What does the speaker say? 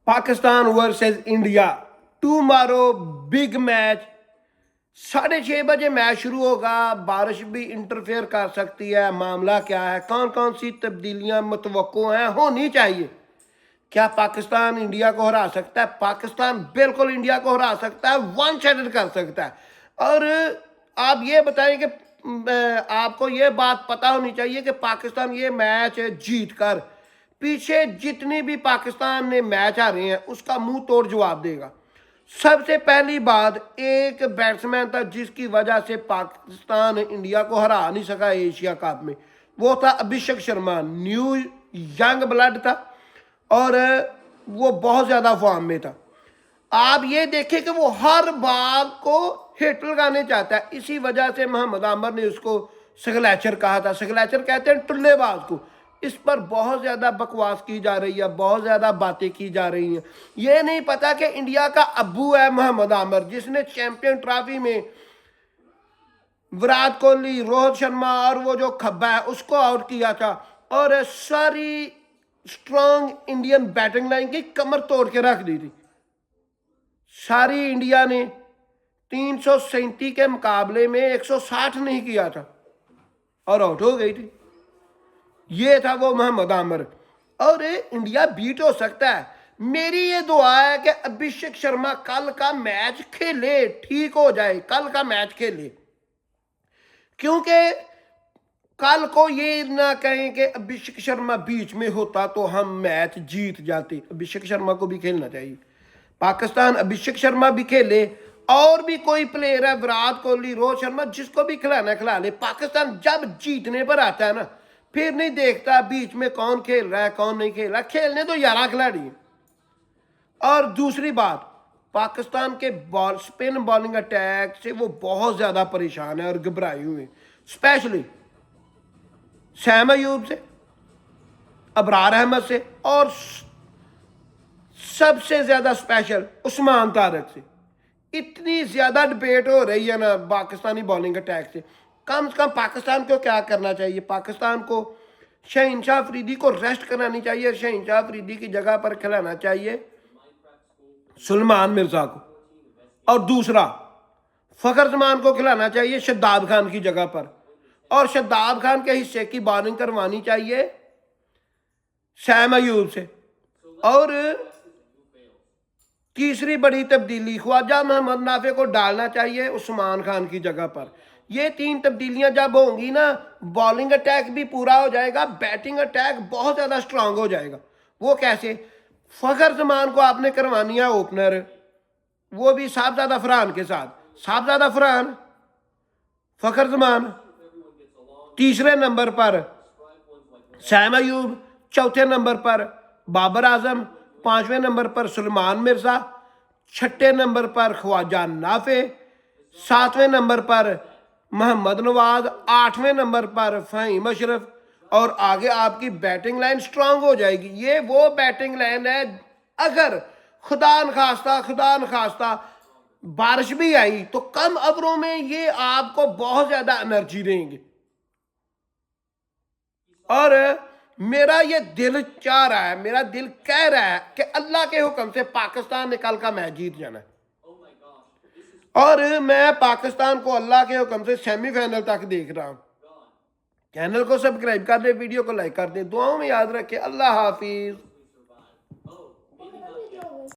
Pakistan versus India tomorrow big match. 6:30 बजे match शुरू होगा। बारिश भी इंटरफेयर कर सकती है। मामला क्या है, कौन कौन सी तब्दीलियां मुतवक्को हैं, होनी चाहिए। क्या पाकिस्तान इंडिया को हरा सकता है? पाकिस्तान बिल्कुल इंडिया को हरा सकता है, वन साइडेड कर सकता है। और आप ये बताएं कि आपको ये बात पता होनी चाहिए कि पाकिस्तान ये मैच जीत कर पीछे जितनी भी पाकिस्तान ने मैच हारे हैं उसका मुंह तोड़ जवाब देगा। सबसे पहली बात, एक बैट्समैन था जिसकी वजह से पाकिस्तान इंडिया को हरा नहीं सका एशिया कप में, वो था Abhishek Sharma. New young blood था और वो बहुत ज़्यादा फॉर्म में था। आप ये देखें कि वो हर बात को हिट लगाने चाहता है। इसी वजह से मोहम्मद आमर ने उसको स्कलैचर कहा था। स्कलैचर कहते हैं टुल्लेबाज को। इस पर बहुत ज़्यादा बकवास की जा रही है, बहुत ज़्यादा बातें की जा रही हैं। ये नहीं पता कि इंडिया का अब्बू है मोहम्मद आमर, जिसने चैंपियन ट्रॉफी में विराट कोहली, रोहित शर्मा और वो जो खब्बा है उसको आउट किया था और सारी स्ट्रॉन्ग इंडियन बैटिंग लाइन की कमर तोड़ के रख दी थी। सारी इंडिया ने 337 के मुकाबले में 160 नहीं किया था और आउट हो गई थी। ये था वो मोहम्मद आमर। और इंडिया बीट हो सकता है। मेरी ये दुआ है कि अभिषेक शर्मा कल का मैच खेले, ठीक हो जाए, कल का मैच खेले। क्योंकि कल को ये ना कहें कि अभिषेक शर्मा बीच में होता तो हम मैच जीत जाते। अभिषेक शर्मा को भी खेलना चाहिए। पाकिस्तान अभिषेक शर्मा भी खेले, और भी कोई प्लेयर है, विराट कोहली, रोहित शर्मा, जिसको भी खिलाना खिला ले। पाकिस्तान जब जीतने पर आता है ना, फिर नहीं देखता बीच में कौन खेल रहा है कौन नहीं खेल रहा। खेलने तो 11 खिलाड़ी हैं। और दूसरी बात, पाकिस्तान के स्पिन बॉलिंग अटैक से वो बहुत ज़्यादा परेशान है और घबराए हुए, स्पेशली सैम अयूब से, अबरार अहमद से, और सबसे ज़्यादा स्पेशल उस्मान तारक से। इतनी ज़्यादा डिबेट हो रही है ना पाकिस्तानी बॉलिंग अटैक से। कम से कम पाकिस्तान को क्या करना चाहिए? पाकिस्तान को शहीनशाह अफरीदी को रेस्ट करानी चाहिए। शहीनशाह अफरीदी की जगह पर खिलाना चाहिए सुलेमान मिर्ज़ा को, और दूसरा फ़खर जमान को खिलाना चाहिए शद्दाद खान की जगह पर, और शद्दाद खान के हिस्से की बॉलिंग करवानी चाहिए सैम अयूब से। और तीसरी बड़ी तब्दीली, ख्वाजा मोहम्मद नाफे को डालना चाहिए उस्मान खान की जगह पर। ये 3 तब्दीलियां जब होंगी ना, बॉलिंग अटैक भी पूरा हो जाएगा, बैटिंग अटैक बहुत ज़्यादा स्ट्रांग हो जाएगा। वो कैसे? फ़खर जमान को आपने करवानी है ओपनर, वो भी साहबजादा फरहान के साथ। साहबजादा फरहान, फ़खर जमान, तीसरे नंबर पर सैम अयूब, चौथे नंबर पर बाबर आजम, 5वें नंबर पर सुलेमान मिर्ज़ा, 6ठे नंबर पर ख्वाजा नाफे, 7वें नंबर पर मोहम्मद नवाज, 8वें नंबर पर फ़हीम अशरफ, और आगे आपकी बैटिंग लाइन स्ट्रांग हो जाएगी। ये वो बैटिंग लाइन है, अगर खुदा न खास्ता बारिश भी आई तो कम ओवरों में ये आपको बहुत ज़्यादा एनर्जी देंगे। और मेरा ये दिल चाह रहा है, मेरा दिल कह रहा है कि अल्लाह के हुक्म से पाकिस्तान ने कल का मैच जीत जाना है। और मैं पाकिस्तान को अल्लाह के हुक्म से सेमीफाइनल तक देख रहा हूँ। चैनल को सब्सक्राइब कर दे, वीडियो को लाइक कर दे, दुआओं में याद रखें। अल्लाह हाफिज़।